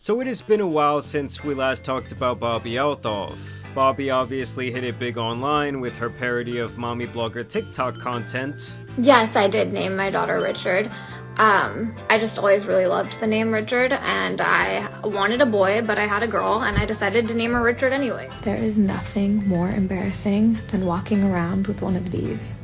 So it has been a while since we last talked about Bobbi Althoff. Bobbi obviously hit it big online with her parody of mommy blogger TikTok content. Yes, I did name my daughter Richard. I just always really loved the name Richard, and I wanted a boy, but I had a girl, and I decided to name her Richard anyway. There is nothing more embarrassing than walking around with one of these.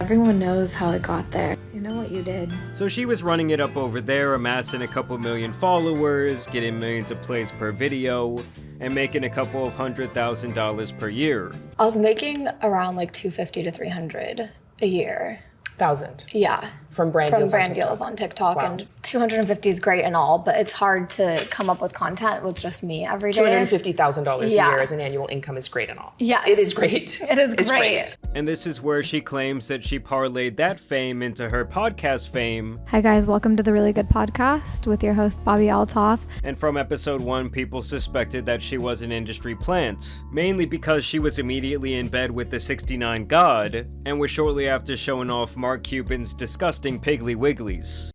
Everyone knows how it got there. You know what you did. So she was running it up over there, amassing a couple million followers, getting millions of plays per video, and making a couple of $100,000 per year. I was making around like $250 to $300 a year. Thousand. Yeah. From brand deals on TikTok. Wow. And 250 is great and all, but it's hard to come up with content with just me every day. $250,000 a year as an annual income is great and all. Yes. It is great. It is it's great. And this is where she claims that she parlayed that fame into her podcast fame. Hi guys, welcome to the Really Good Podcast with your host Bobbi Althoff. And from episode 1, people suspected that she was an industry plant, mainly because she was immediately in bed with the 69 God, and was shortly after showing off Mark Cuban's disgusting Piggly Wigglies.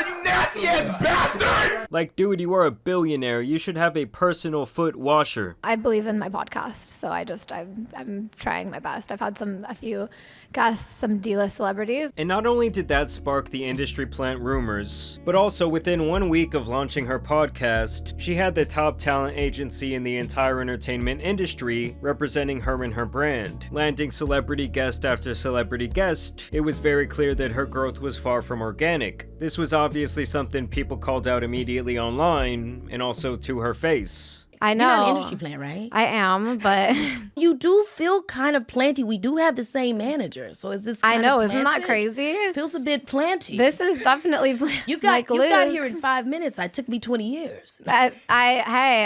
You nasty ass bastard! Like, dude, you are a billionaire. You should have a personal foot washer. I believe in my podcast, so I'm trying my best. I've had a few guests, some D-list celebrities. And not only did that spark the industry plant rumors, but also within 1 week of launching her podcast, she had the top talent agency in the entire entertainment industry representing her and her brand. Landing celebrity guest after celebrity guest, it was very clear that her growth was far from organic. This was obviously something people called out immediately online, and also to her face. I know. You're not an industry plant, right? I am, but You do feel kind of planty. We do have the same manager, so is this? I know, of isn't that planted? crazy? Feels a bit planty. This is definitely you got like you Luke. got here in 5 minutes. It took me 20 years. Hey,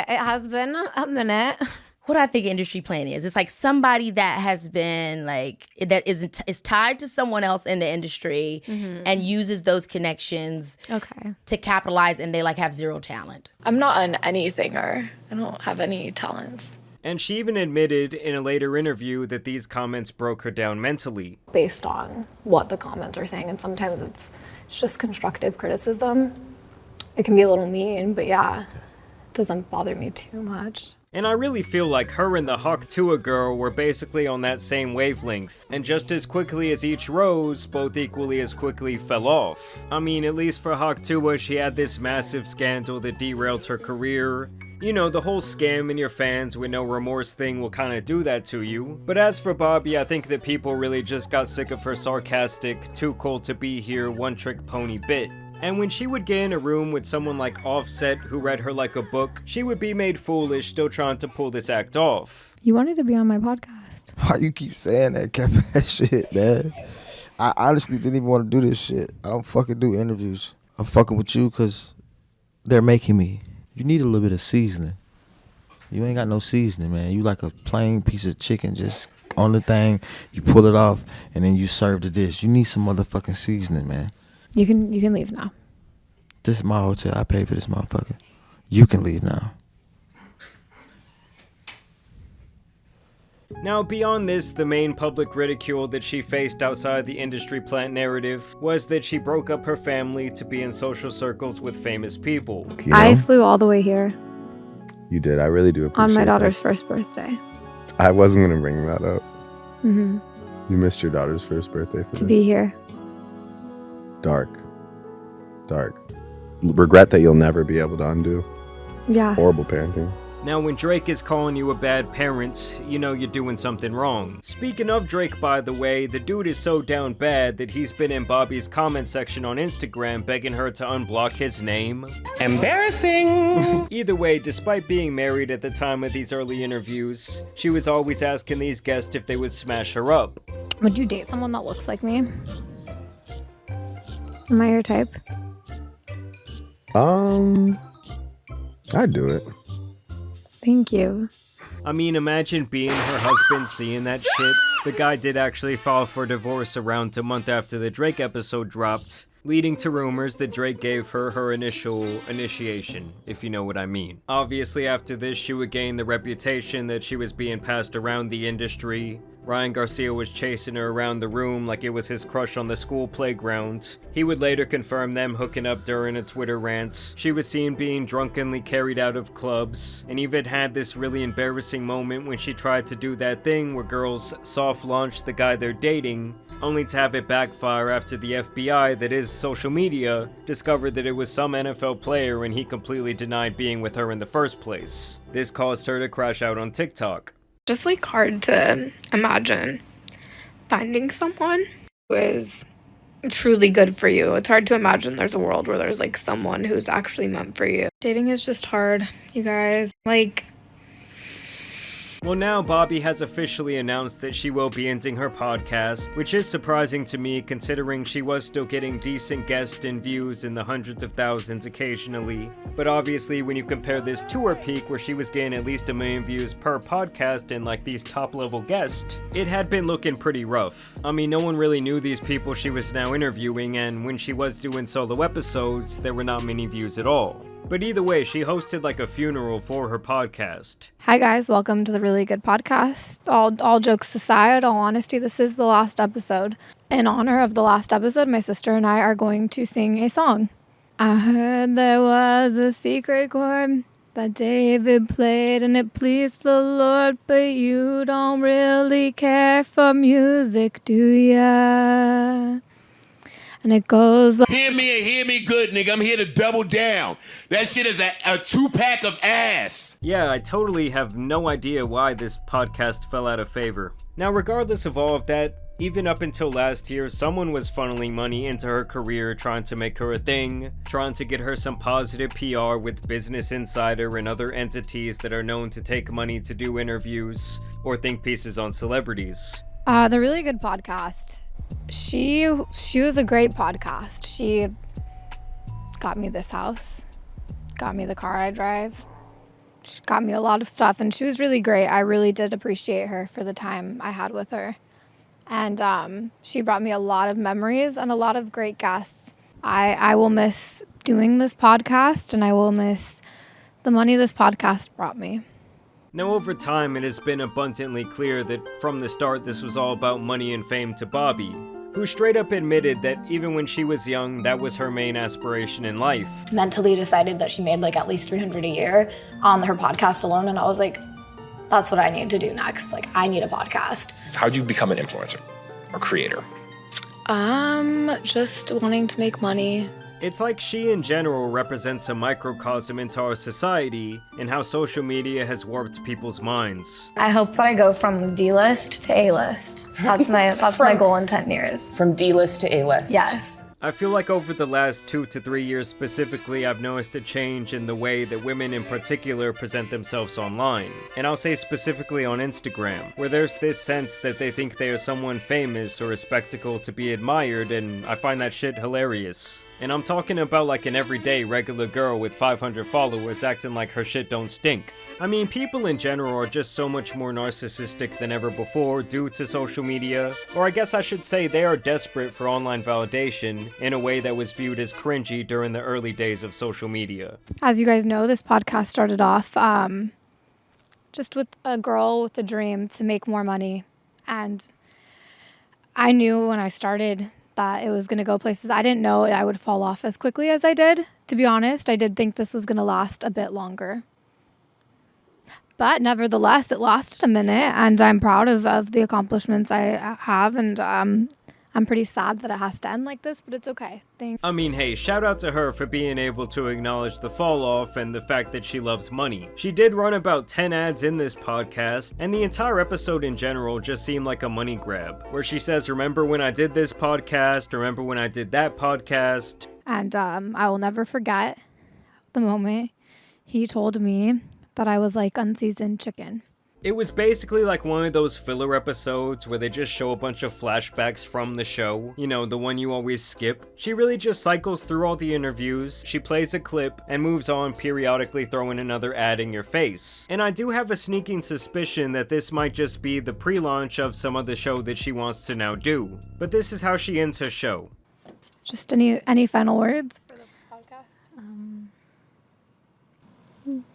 it has been a minute. What I think industry plant is, it's like somebody that has been like that is tied to someone else in the industry and uses those connections to capitalize, and they like have zero talent. I'm not an anythinger. I don't have any talents. And she even admitted in a later interview that these comments broke her down mentally. Based on what the comments are saying, and sometimes it's just constructive criticism. It can be a little mean, but yeah, it doesn't bother me too much. And I really feel like her and the Hawk Tuah girl were basically on that same wavelength, and just as quickly as each rose, both equally as quickly fell off. I mean, at least for Hawk Tuah, she had this massive scandal that derailed her career. You know, the whole scam in your fans with no remorse thing will kind of do that to you. But as for Bobbi, I think that people really just got sick of her sarcastic, too cold to be here, one-trick pony bit. And when she would get in a room with someone like Offset who read her like a book, she would be made foolish still trying to pull this act off. You wanted to be on my podcast. Why you keep saying that cap ass shit, man? I honestly didn't even want to do this shit. I don't fucking do interviews. I'm fucking with you because they're making me. You need a little bit of seasoning. You ain't got no seasoning, man. You like a plain piece of chicken just on the thing, you pull it off, and then you serve the dish. You need some motherfucking seasoning, man. You can leave now. This is my hotel. I paid for this motherfucker. You can leave now. Now, beyond this, the main public ridicule that she faced outside the industry plant narrative was that she broke up her family to be in social circles with famous people. You know? I flew all the way here. You did. I really do appreciate on my daughter's that. First birthday. I wasn't going to bring that up. Mm-hmm. You missed your daughter's first birthday for to be here. Dark. Regret that you'll never be able to undo. Yeah. Horrible parenting. Now, when Drake is calling you a bad parent, you know you're doing something wrong. Speaking of Drake, by the way, the dude is so down bad that he's been in Bobbi's comment section on Instagram begging her to unblock his name. Embarrassing! Either way, despite being married at the time of these early interviews, she was always asking these guests if they would smash her up. Would you date someone that looks like me? Am I your type? I'd do it. Thank you. I mean, imagine being her husband seeing that shit. The guy did actually file for divorce around a month after the Drake episode dropped, leading to rumors that Drake gave her initial initiation, if you know what I mean. Obviously, after this, she would gain the reputation that she was being passed around the industry, Ryan Garcia was chasing her around the room like it was his crush on the school playground. He would later confirm them hooking up during a Twitter rant. She was seen being drunkenly carried out of clubs, and even had this really embarrassing moment when she tried to do that thing where girls soft launch the guy they're dating, only to have it backfire after the FBI, that is social media, discovered that it was some NFL player and he completely denied being with her in the first place. This caused her to crash out on TikTok. Just like hard to imagine finding someone who is truly good for you. It's hard to imagine there's a world where there's like someone who's actually meant for you. Dating is just hard, you guys. Well, now Bobbi has officially announced that she will be ending her podcast, which is surprising to me considering she was still getting decent guests and views in the hundreds of thousands occasionally. But obviously when you compare this to her peak where she was getting at least 1 million views per podcast and like these top level guests, it had been looking pretty rough. I mean, no one really knew these people she was now interviewing, and when she was doing solo episodes, there were not many views at all. But either way, she hosted like a funeral for her podcast. Hi guys, welcome to the Really Good Podcast. All jokes aside, all honesty, this is the last episode. In honor of the last episode, my sister and I are going to sing a song. I heard there was a secret chord that David played and it pleased the Lord, but you don't really care for music, do ya? And it goes like, Hear me and hear me good, nigga. I'm here to double down. That shit is a 2-pack of ass. Yeah, I totally have no idea why this podcast fell out of favor. Now, regardless of all of that, even up until last year, someone was funneling money into her career, trying to make her a thing, trying to get her some positive PR with Business Insider and other entities that are known to take money to do interviews or think pieces on celebrities. The Really Good Podcast. She was a great podcast. She got me this house, got me the car I drive. She got me a lot of stuff, and she was really great. I really did appreciate her for the time I had with her. And she brought me a lot of memories and a lot of great guests. I will miss doing this podcast, and I will miss the money this podcast brought me. Now, over time, it has been abundantly clear that from the start this was all about money and fame to Bobbi, who straight up admitted that even when she was young, that was her main aspiration in life. Mentally decided that she made like at least $300 a year on her podcast alone, and I was like, that's what I need to do next. Like, I need a podcast. How'd you become an influencer or creator? Just wanting to make money. It's like she in general represents a microcosm into our society and how social media has warped people's minds. I hope that I go from D-list to A-list. That's my goal in 10 years. From D-list to A-list. Yes. I feel like over the last 2 to 3 years specifically, I've noticed a change in the way that women in particular present themselves online. And I'll say specifically on Instagram, where there's this sense that they think they are someone famous or a spectacle to be admired, and I find that shit hilarious. And I'm talking about like an everyday regular girl with 500 followers acting like her shit don't stink. I mean, people in general are just so much more narcissistic than ever before due to social media. Or I guess I should say they are desperate for online validation in a way that was viewed as cringy during the early days of social media. As you guys know, this podcast started off just with a girl with a dream to make more money. And I knew when I started that it was going to go places. I didn't know I would fall off as quickly as I did. To be honest, I did think this was going to last a bit longer. But nevertheless, it lasted a minute, and I'm proud of the accomplishments I have, and I'm pretty sad that it has to end like this, but it's okay. Thanks. I mean, hey, shout out to her for being able to acknowledge the fall off and the fact that she loves money. She did run about 10 ads in this podcast, and the entire episode in general just seemed like a money grab, where she says, remember when I did this podcast, remember when I did that podcast. And I will never forget the moment he told me that I was like unseasoned chicken. It was basically like one of those filler episodes where they just show a bunch of flashbacks from the show. You know, the one you always skip. She really just cycles through all the interviews, she plays a clip, and moves on, periodically throwing another ad in your face. And I do have a sneaking suspicion that this might just be the pre-launch of some of the show that she wants to now do. But this is how she ends her show. Just any final words for the podcast?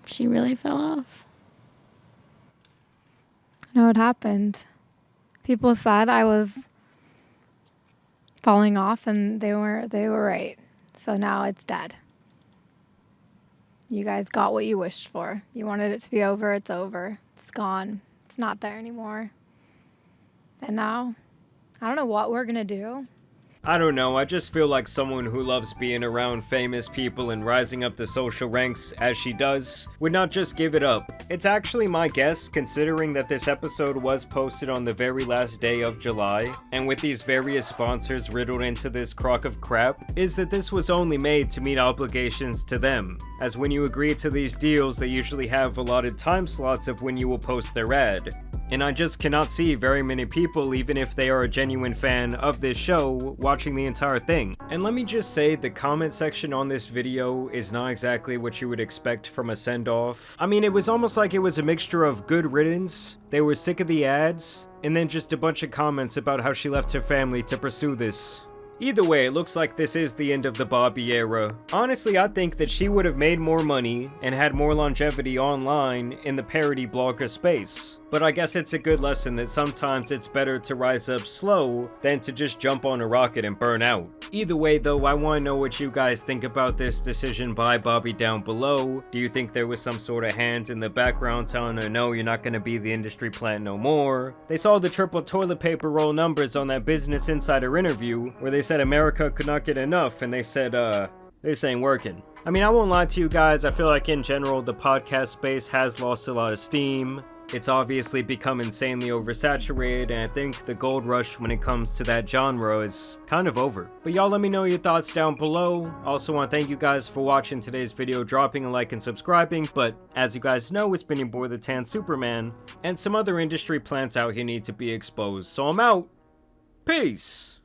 She really fell off. I know it happened. People said I was falling off, and they were right. So now it's dead. You guys got what you wished for. You wanted it to be over, it's over. It's gone. It's not there anymore. And now, I don't know what we're gonna do. I don't know, I just feel like someone who loves being around famous people and rising up the social ranks as she does would not just give it up. It's actually my guess, considering that this episode was posted on the very last day of July, and with these various sponsors riddled into this crock of crap, is that this was only made to meet obligations to them, as when you agree to these deals they usually have allotted time slots of when you will post their ad. And I just cannot see very many people, even if they are a genuine fan of this show, watching the entire thing. And let me just say, the comment section on this video is not exactly what you would expect from a send-off. I mean, it was almost like it was a mixture of good riddance, they were sick of the ads, and then just a bunch of comments about how she left her family to pursue this. Either way, it looks like this is the end of the Bobbi era. Honestly, I think that she would have made more money and had more longevity online in the parody blogger space. But I guess it's a good lesson that sometimes it's better to rise up slow than to just jump on a rocket and burn out. Either way though, I want to know what you guys think about this decision by Bobbi down below. Do you think there was some sort of hand in the background telling her, no, you're not going to be the industry plant no more? They saw the triple toilet paper roll numbers on that Business Insider interview where they said America could not get enough, and they said, this ain't working. I mean, I won't lie to you guys, I feel like in general the podcast space has lost a lot of steam. It's obviously become insanely oversaturated, and I think the gold rush when it comes to that genre is kind of over. But y'all let me know your thoughts down below. Also want to thank you guys for watching today's video, dropping a like and subscribing, but as you guys know, it's been your boy the Tan Superman, and some other industry plants out here need to be exposed. So I'm out. Peace!